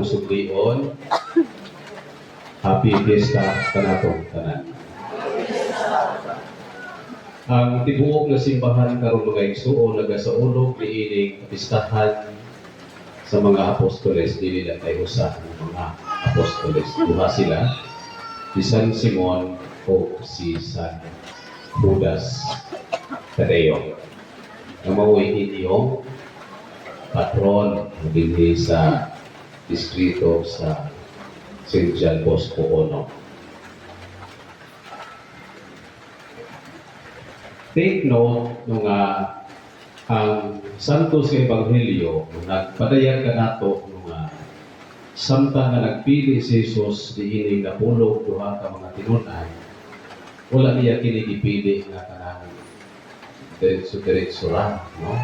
atong sugdion. Happy Fiesta kanatong tanan. Ang tibuok na simbahan karon mga igsuon nagasaulog niining kapistahan sa mga apostoles dili lang kay usa ng mga apostoles. Duha sila, si San Simon o si San Judas Tadeo. Ang mauwi inyong patron dinhi sa distrito sa St. John Bosco Ono. Take note nung ang Santos Ebanghelyo nagpadayag ka nato nung samtang nga nagpili si Jesus diining napulog duha ka mga tinunan, wala niya kini gipili nga kanang diretso ra, no?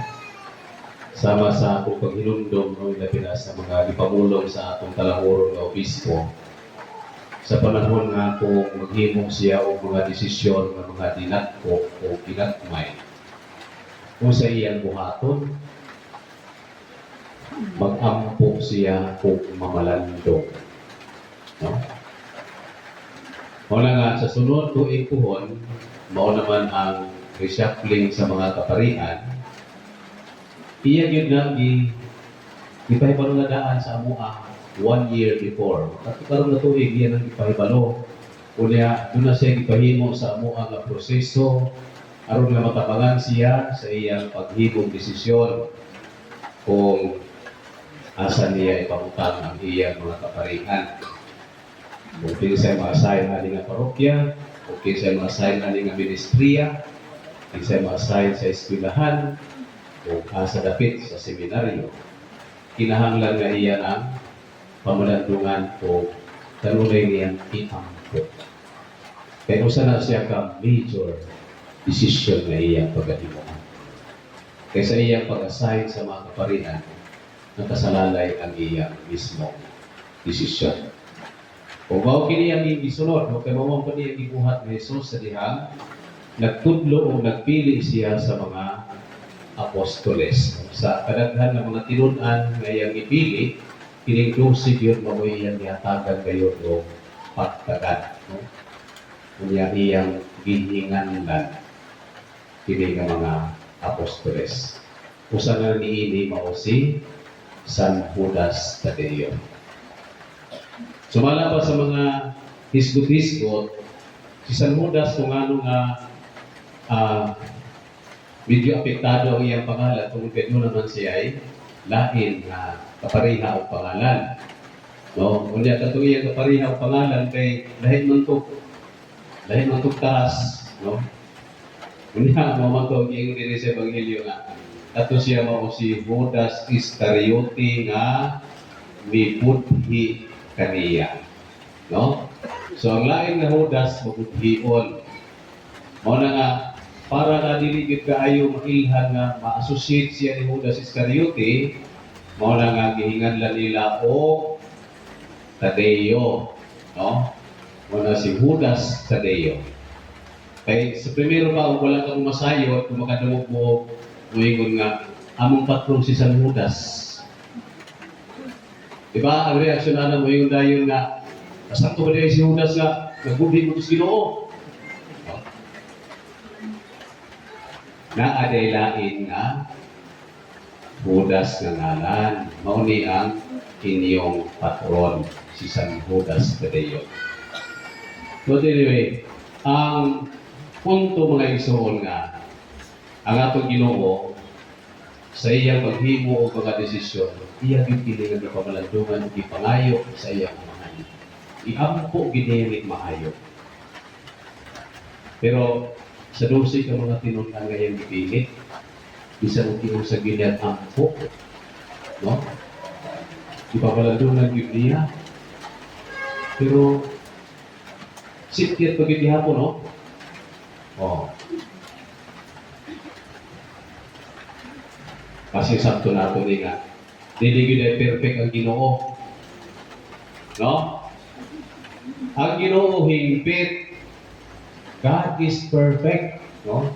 Sama sa akong paghinumdom no, labi na sa mga gipamulong sa atong talahuro nga obispo sa panahon nga kung maghimong siya o mga desisyon ng mga dinatko o ginatmay kung sa iyang buhaton mag-ampo siya kung mamalandong, no? Muna nga sa sunod tuig puhon mao naman ang reshuffling sa mga kaparian. Iya yun na ipahibalo na daan sa amuang 1 year before. At karon na tuig yan ang ipahibalo. Unya doon na siya ipahimo sa amuang proseso aron nga matabangan siya sa iyang paghimong desisyon kung asa niya ipamutang ang iyang mga kaparian. Kung kinsa ma-assign ani nga parokya, kung kinsa ma-assign ani nga ministriya, kinsa ma-assign sa eskwelahan, o asa dapit sa seminaryo, kinahanglan nga iyan ang pamalandungan o kanunay niyang iampo. Pero sana siya ka major decision na iyang pagkatimuhan. Kaysa iyang pag-assign sa mga kaparian, nakasalalay ang iyang mismo decision. Kung bao kini ang gisunod, o kay mawang pa niya gibuhat ni Jesus sa dihang, nagtudlo o nagpili siya sa mga apostoles. Sa kadaghan ng mga tinunan nga iyang ipili, kining 12 yun mamoy iyang ihatagan kayo o pagtagan. No? Kanya iyang gihinganlan kining mga apostoles. Usa nga niini mao si San Judas Tadeo. Sumala pa sa mga hisgot-hisgot, si San Judas kung ano nga medyo apektado ang iyang pangalan kung gano'n naman siya ay lain na kapariha o pangalan. No? Kung diya katong iyang kapariha o pangalan kay lahit man taas. No? Kung diya mamantog iyong diri sa Ebanghelyo nga ato siya mao si Judas Iscariote nga mibudhi kaniya. No? So ang lain nga Judas mabudhion. Mao na nga para na diligid kaayo mailhan nga ma-associate siya ni Judas Iscariote, mao na nga gihinganlan nila o Tadeo, no? Mao na si Judas Tadeo. Kay sa primero pa wala kang masayo at kung makadungog mo muingon nga among patron si San Judas. Diba? Ang reaksyon na muingon dayon nga sakto ba si Judas nga nagbudhi mo sa Ginoo? Na aday lain nga Judas nga ngalan, mao ni ang inyong patron si San Judas Tadeo. So anyway, ang punto mga igsoon nga ang atong Ginoo sa iyang paghimo o mga desisyon, iya gipili nga pamalandungan ug ipangayo sa iyang mga iampo gid maayo. Pero sa 12 ka mga tinunan nga iyang ipilit, isa mo kinong sa gilyat ampo, no? Ipapalandunan yun niya. Pero, sikyat pag hapon, no? Oh. Kasi sakto na ito nga. Dili yun ay perfect ang Ginoo. No? Ang Ginoo hingpit. God is perfect, no?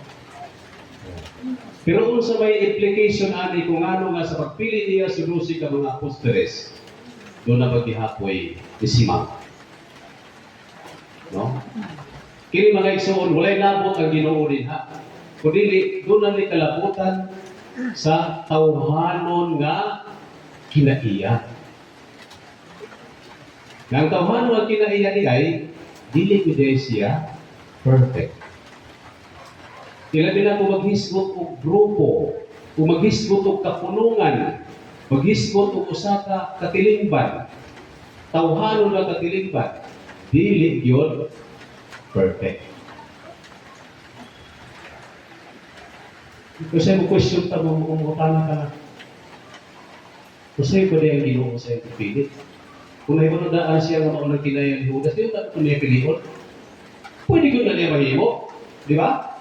Pero kung sa may implication ani kung ano nga sa pagpili niya si Lucy ka mga apostoles, doon na maghihapoy isimak. No? Kini mga igsoon, walay labot ang Ginoo din ha. Kundi doon na ni kalabutan sa tawhanon nga kinaiya. Nang tawhanon nga kinaiya ni ay dili ko siya perfect. Ilabi na kung maghisgot og grupo, kung maghisgot og kapunungan, maghisgot og usa ka katilingban, tawhanon nga katilingban, dili yun perfect. Kasi mo question ta mo kung paano ka. Kasi ko ang Ginoo sa iyong pilit. Kung may mga daan siya nga maunang kinaya ni Judas, di ba ito niya pilion? Pwede ko na niya mahimo. Di ba?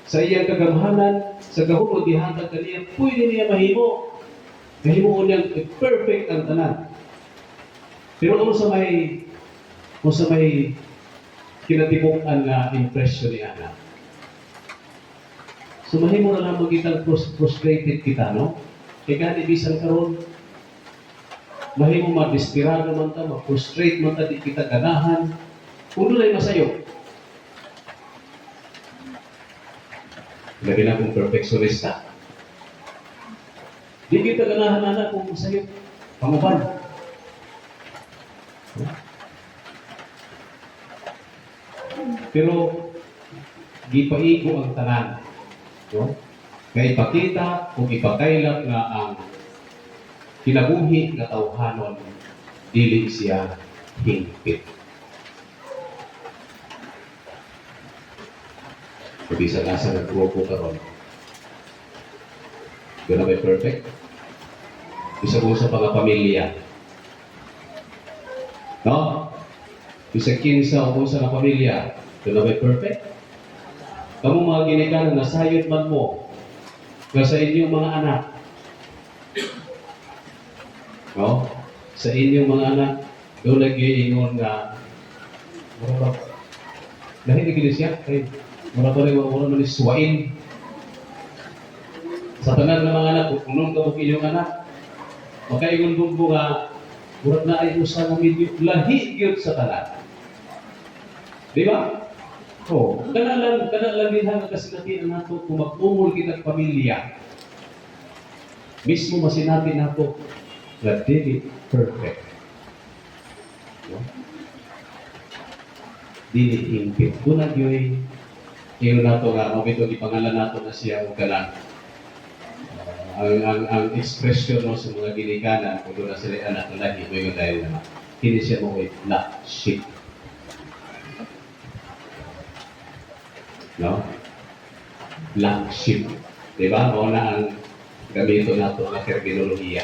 Sa iyang kagamhanan, sa gahumod, dihatag ka niya, pwede niya mahimo. Mahimo niyang perfect ang tanan. Pero kung sa may kinatibukan na impression ni Ana, so mahimo na lang magkitang frustrated kita, no? Kaya gani bisan karon mahimo ma-desperado man ta, ma-frustrate man ta, di kita ganahan. Kung doon ay masayo. Labi na kung perfectionista. Di kita ganahan na kung masayo. Panguban. Pero gipaigo ang tanan. No? Kaya ipakita o ipakailap nga ang kinabuhi nga tawhanon dili siya hingpit. Sabi sa nasa nag-grupo karon, doon na may perfect. Bisa ko sa mga pamilya. No? Bisa kinsa o sa mga pamilya, doon na may perfect. Kamu mga ginikanan, nasayod man mo nga sa inyong mga anak. No? Sa inyong mga anak, doon nag-iingon nga, dahil iglesia, kay mura pa rin muna maniswain. Sa tanan ng mga anak, kung nung kawag inyong anak, makaingon bumbo nga, mura na ay usa ng medyo lahi yun sa tanan. Di ba? Oh, kanalang din hanggang kasinatin ang nato kung mag-umul kitang pamilya. Mismo masinabi nato na dili perfect. No? Dili impit. Kunag yun, iyo nato nga, mabito ipangalan nato na siya o kanan. Ang expression no, sa mga ginikanan, kung doon na sila anak na lagi, ito yung dahil naman. Hindi siya mo black sheep. No? Black sheep. Diba? O na ang gamito nato na terminolohiya.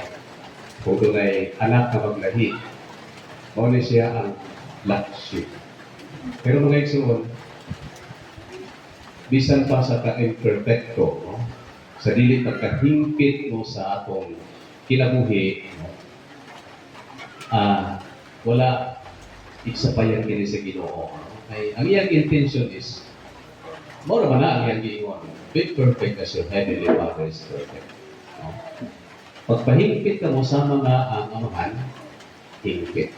Kung doon ay anak na maglahi, o na siya ang black sheep. Pero mga igsoon, bisan pa sa ka-imperfecto, no? Sa dili pagkahimpit mo sa atong kinabuhi, no? Wala iksapayan kini sa Ginoo. Okay? Ang iyang intention is, mo naman na ang iyang giingon, be perfect as your heavenly Father is perfect. No? Pagpahimpit ka mo sa mga ang amahan, himpit.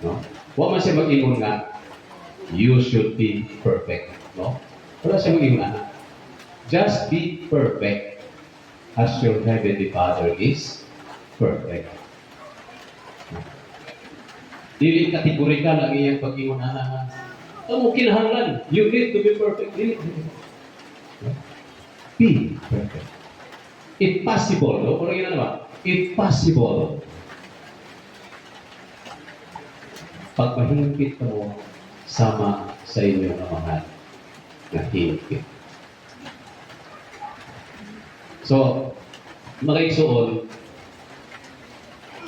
No? Huwag man siya mag-ingon nga, you should be perfect. No? Wala siya mag-ingon na. Just be perfect as your heavenly Father is perfect. No? Dili kategorikal ang iyang pag-ingon na mo kinahanglan. You need to be perfect. Dili. No? Be perfect. If possible, no? Kung ano ba? If possible, pagpahimpit ka mo, sama sa inyong amahan na himpit. So, mga igsoon,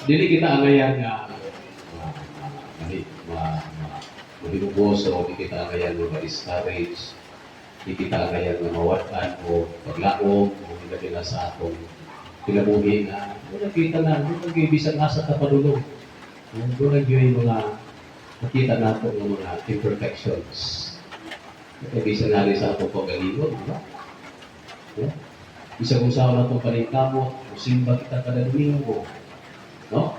dili kita angayan nga mahibugos o di kita angayan nga ma-discourage, di kita angayan nga mawatan o paglaom o hindi na sa atong kinabuhi na wala kita na, wala bisan nasa kapadulong. Wala yung mga nakita nato ng mga imperfections. Bisa na rin sa atong pagalingon, di ba? Yeah. Bisa kung saan na itong paningkamot, simba kita kada Domingo. No?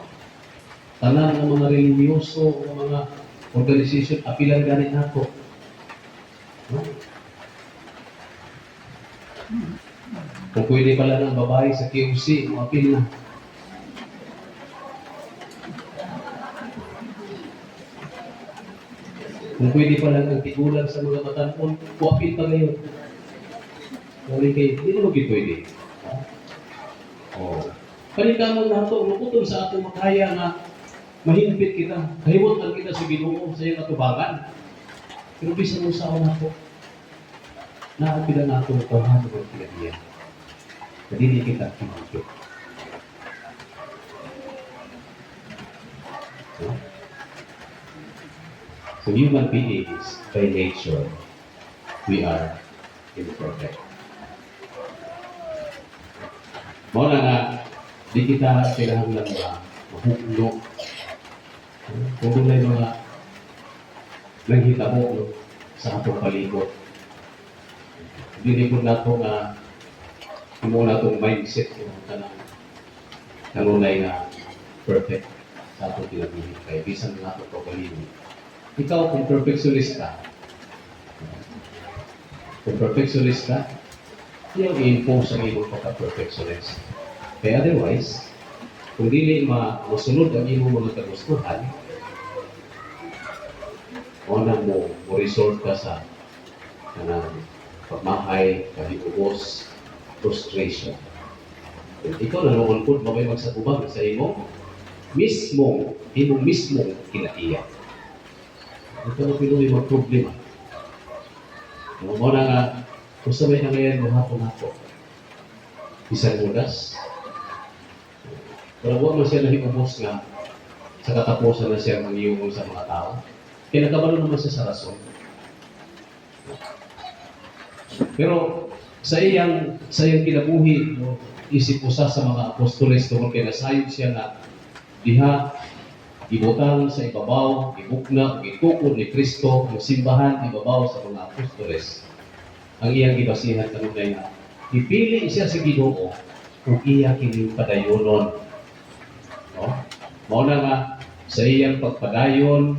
tanan ng mga relihiyoso, ng mga organisasyon, apilan ganit nato. No? Kung pwede pala ng babae sa QC, apil na. Kung pwede pala ng tigulan sa mga matanon, apil pa ngayon. Kung hindi naman pwede. Ha? Oh. Palitan mo nato, luputol sa ato makaya na mahimpit kita, kahimutan kita sa Ginoo sa iyong atubangan. Pero bisa mo sa ako nato, naapila nato ang tawhan ng pinagyan. Jadi hindi kita kinumpit. So human beings, by nature, we are imperfect. Muna nga, di kita kailangan lang mahugno. Kung doon ay mga nanghitabo sa atong palibot. Hindi po na ito nga muna itong mindset yung kanunay na perfect sa atong pinabuhin. Kaya bisan na ito palibot. Ikaw, kung perfectionist ka, yung i-impose ang iyong pagka-perfectionist. Kaya otherwise, kung dili masunod ang iyong mga kagustuhan, o na mo resort ka sa pagmahay, kahibubos, frustration. Ikaw na noon po, mabay magsakubang sa imong mismong kinaiyak. Ito na pinuwi mga problema. Mo na nga, kung sabay na ngayon, mahapon ako. Isang mudas. Pero huwag mo siya nahimubos nga sa katapusan na siya mangyungong sa mga tao. Kaya nagkabalo naman siya sa rason. Pero sa iyang kinabuhi, no, isip usa sa mga apostoles tungkol kay nasayod siya na diha ibutang sa ibabaw, ibukna, itukod ni Kristo, ang simbahan ibabaw sa mga apostoles. Ang iyang ibasihan kanunay nga ipili siya sa Ginoo kung iya kini padayonon. No? Mao na nga sa iyang pagpadayon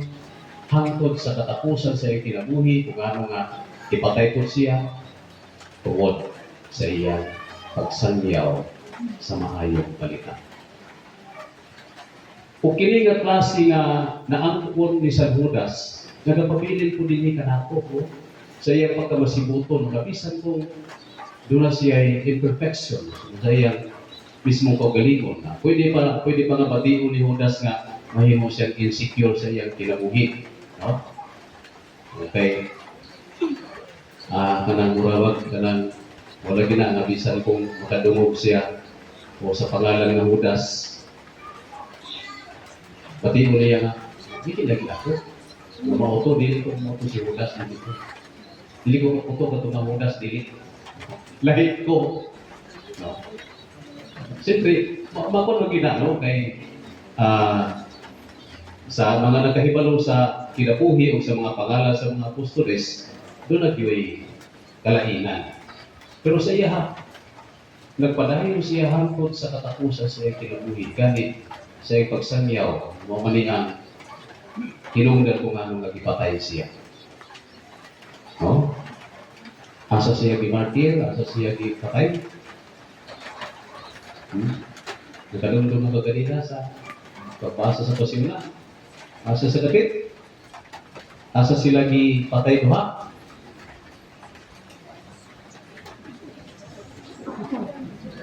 hangtod sa katapusan sa iyang kinabuhi kung ano nga ipatay po siya tungod sa iyang pagsangyaw sa maayong balita. Kung kini nga klase nga naangkon ni San Judas, nagapabilin po din ni kanako po sa iyang pagkamasibuton, kabisan kung doon na siya imperfection sa iyang mismong kaugalingon. Pwede pa nga batiun ni Judas nga mahimo siyang insecure sa iyang kinabuhi. No? Okay. Kanang murawag, kanang wala gina nga bisan kung makadungog siya o sa pangalan ng Judas. Batiun niya nga, hindi lagi ako. Mauto, dili ko mauto si Judas dito. Dili ko mauto ka itong Judas dili. Lahit ko. No? Siyempre, makon mag-ginano kay sa mga nagkahibalo sa kinabuhi o sa mga pangalan sa mga apostoles, doon nagyoy kalainan. Pero sa iya, nagpadayon siya hangtod sa katapusan sa iyang kinabuhi. Ganit sa iyang pagsangyaw, mamali ang hinungdan kung anong nagipatay siya. No? Asa siya gimartir, asa siya gipatay. Nakalundong na kanina sa pagbasa sa pasimula. Asa sa kapit? Asa sila gipatay duha?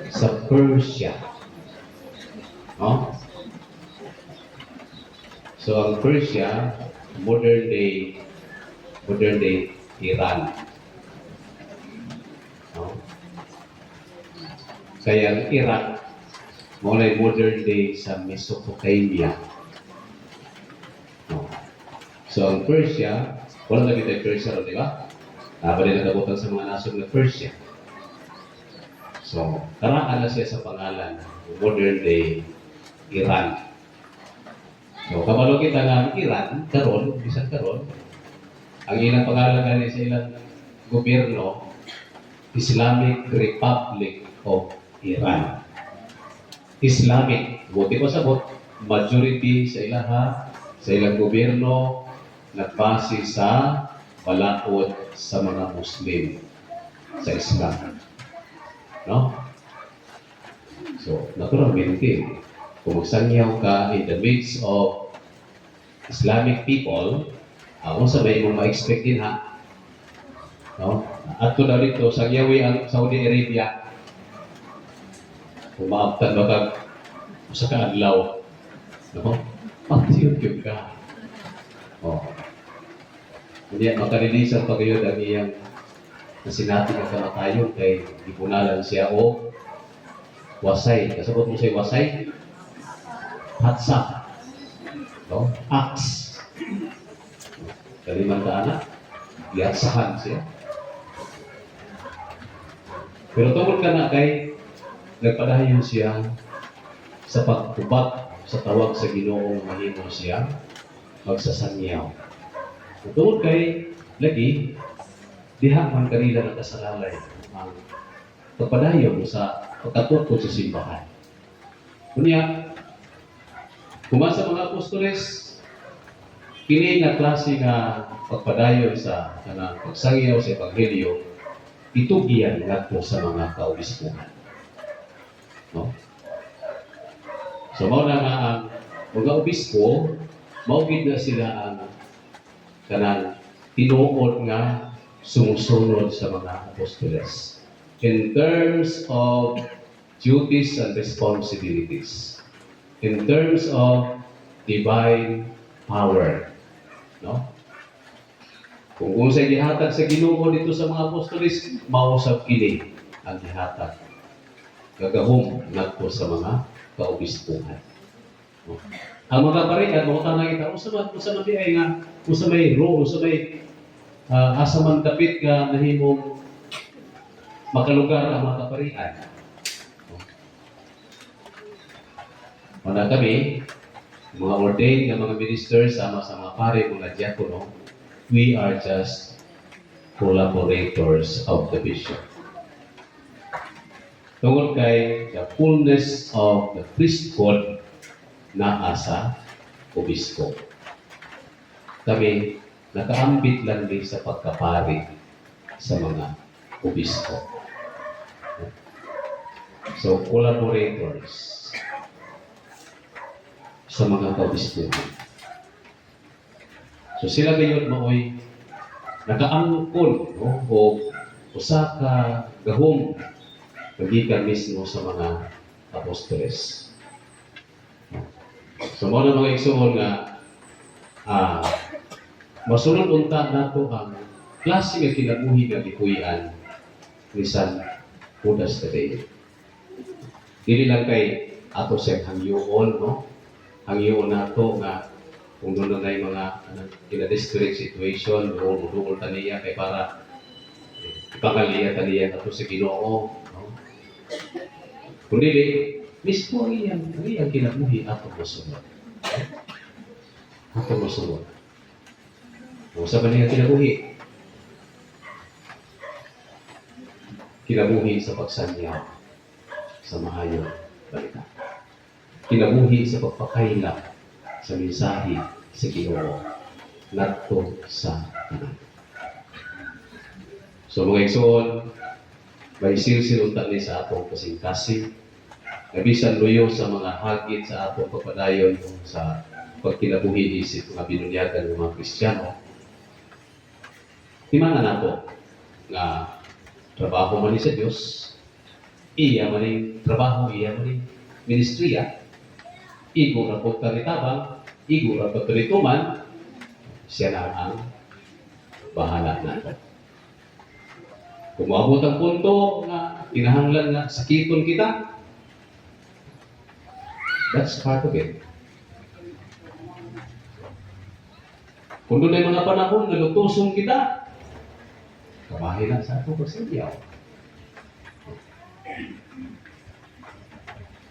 Sa Persia. No? So ang Persia, modern day Iran. No? Kaya ang Iraq, mula modern day sa Mesopotamia. No? So ang Persia, wala lagi tayo Persia, di ba? Bali nakabutan sa mga nasong na Persia. So, karaan na siya sa pangalan, modern day Iran. So, kabalo kita nga ang Iran, karon, bisan karon, ang ilang pangalan gani sa ilang gobyerno, Islamic Republic of Iran. Islamic, buti ko sabot, majority sa ilaha, sa ilang gobyerno, nagbase sa balaod sa mga Muslim sa Islam. No? So, naturalmente, kung magsangyaw ka in the midst of Islamic people, sa may mong ma-expect din ha. No? At ko daw dito, sangyawi ang Saudi Arabia. Kung maabtan ba kag sa kaadlaw, no? Pagtiyod yun ka. Oh. Hindi makalilisan pa kayo ang iyang na sinati ng kamatayon kay ipunalan siya o wasay. Kasabot mo siya wasay? Hatsa. No? Axe. Kalimang anak, ihatsahan siya. Pero tungkol ka na kay nagpadayon siya sa pagtubag sa tawag sa Ginoong mahimo siya magsasangyaw. Tungkol kay lagi diha man kanila nakasalalay ang pagpadayon sa pagkatuto sa simbahan. Kunya, kumasa mga apostoles, kini nga klase nga pagpadayon sa kanang pagsangyaw sa ebanghelyo itugian ngadto sa mga kaobispuhan. No? So mao na nga ang mga obispo, mao gid na sila ang kanang tinuod nga sumusunod sa mga apostoles in terms of duties and responsibilities, in terms of divine power. No? Kung sa gihatag sa Ginoo dito sa mga apostoles, mausap kini ang gihatag. Gagahom ngadto sa mga kaobispuhan. No? Ang mga parian, mga tanang ita, usa man di ay nga, usa may role, usa may asa man kapit nga nahimong makalugar ang mga kaparian. Muna kami, mga ordained na mga ministers, sama sa mga pare, mga diakono, we are just collaborators of the bishop. Tungkol kay the fullness of the priesthood na asa obispo. Kami nakaambit lang din sa pagkapari sa mga obispo. So, collaborators sa mga kaobispuhan. So, sila ngayon maoy nakaangkol, no? O usa ka gahom pagikan mismo sa mga apostoles. So, mga mga igsoon nga masunod unta nato ang klase nga kinabuhi nga gikuyan ni San Judas Tadeo. Dili lang kay ato sa hangyoon, no? Hangyoon nato nga kung doon na mga kina-discourage situation, doon taniya kay para ipangaliya taniya ato sa Ginoo, no? Kundi mismo ang iyang kinabuhi ato mosunod. Ato mosunod. Kung sa ba niya kinabuhi? Kinabuhi sa pagsangyaw sa mahayong balita. Kinabuhi sa pagpakaila sa mensahe sa Ginoo ngadto sa tanan. So mga igsoon, may silsilunta ni sa atong kasing-kasing, nabisan luyo sa mga hagit sa atong pagpadayon sa pagkinabuhi isip mga binunyagan ng mga Kristiyano. Himana nato nga trabaho man ni sa Dios, iya man yung trabaho, iya man yung ministriya, igo na po kanitabang, igo na po kanituman, siya na ang bahala nato. Kung maabot ang punto na kinahanglan na sakiton kita, that's part of it. Kung doon ay mga panahon na lutusong kita, kabahin lang sa atong pagsangyaw.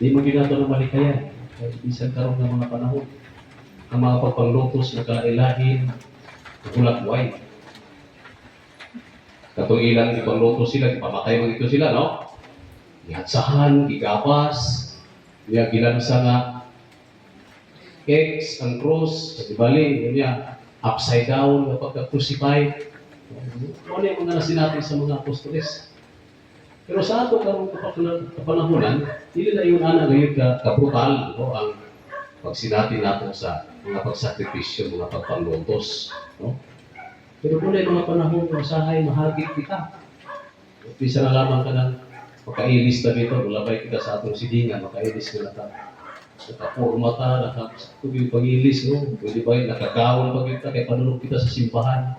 Di mo ginato ng malikayan. Isang karoon ng mga panahon. Ang mga pagpanglutos na kailahin, kulak-white. Katong ilang ipanglutos sila, ipamatay mo ito sila, no? Ihatsahan, igapas, niya ginansa nga X ang cross, di bali, yun niya, upside down, kapag crucified. Ano yung mga nasinatin sa mga apostoles. Pero sa ato karong kapanahonan, hindi na yung ana ngayon kabrutal no, ang pagsinati nato sa mga pagsakripisyo, mga pagpanlutos. No? Pero muna yung mga panahon na usahay, mahagit kita. Pisa na lamang ka ng makailis na dito, ulabay kita sa atong sidingan, makailis ka na ka. Nakapurmata, nakatubig pangilis, no? Pwede ba yun, nakagawal pa kita, kaya panulog kita sa simbahan.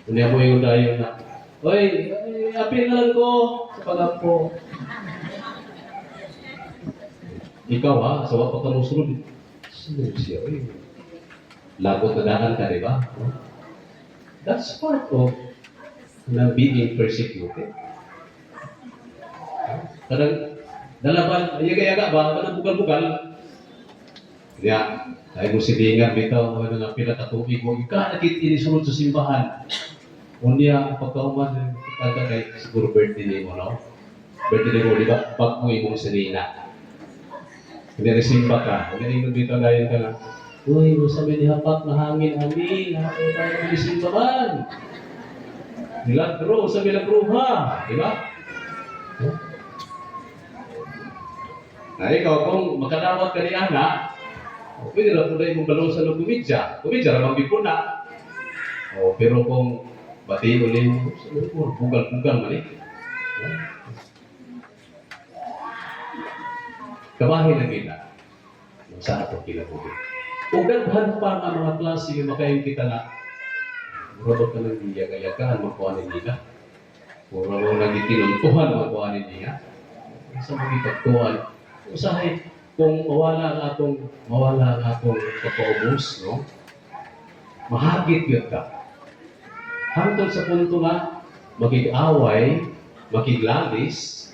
Kunya mo yung dayo na, oy, apil na lang ko sa pagampo. Ikaw ha, sa wapag ka mong sunod, sunod siya, oy. Lagot na daan ka, di ba? That's part of being persecuted. Kadang, dalaban, yaga-yaga ba, kadang bugal-bugal. Kaya, tayo mo silingan, bitaw, ano nga pinakatubig mo, ika nakitinisunod sa simbahan. Unya, pagkauman, kaya kay siguro birthday mo, no? Birthday mo, di ba? Pag mo imong sinina. Hindi resimba ka. Hindi mo dito gayon ka lang. Uy, sabi ni hapak na hangin, amin. Ako tayo ng resimba man. Milagro, sa milagro ha. Di ba? Huh? Na ikaw, kung makadawat ka ni Ana, pwede na po na imong balong sa kumidya. Kumidya, ramang bipuna. Pero kung bati ulit mo, bugal-bugal man eh. Kabahin na kita. Sa ato kinabuhi. Kung gaghan pa nga mga klase yung makain kita na murabot ka ng iyaga-yagahan, magkuhanin nila. Murabot na gitinuntuhan, magkuhanin niya. Sa mga ipagtuhan, usahay, kung mawala ang atong kapaubos, no? Mahagit yun ka. Hangtod sa punto nga, makig-away, makiglalis,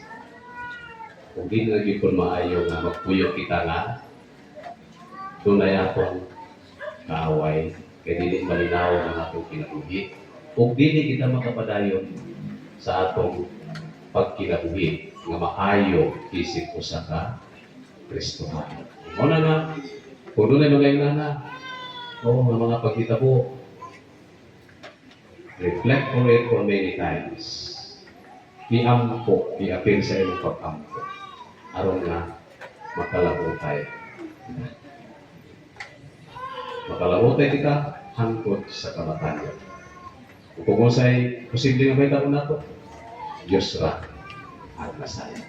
kung di na naging maayo nga magpuyo kita nga, tunay akong kaaway, kaya di malinaw ang atong kinabuhi. Kung di kita makapadayon sa atong pagkinabuhi, nga maayo isip ko sa Kristohan. Muna nga, kung doon ay mga inana, nga mga pagkita po, reflect on it for many times. Iampo, i-appeal sa iyong pag-ampo. Aron nga, makalabutay. Makalabutay kita, hangkot sa kamatayon. Kung usay, posible nga may taon na ito, Diyos ra, at masaya.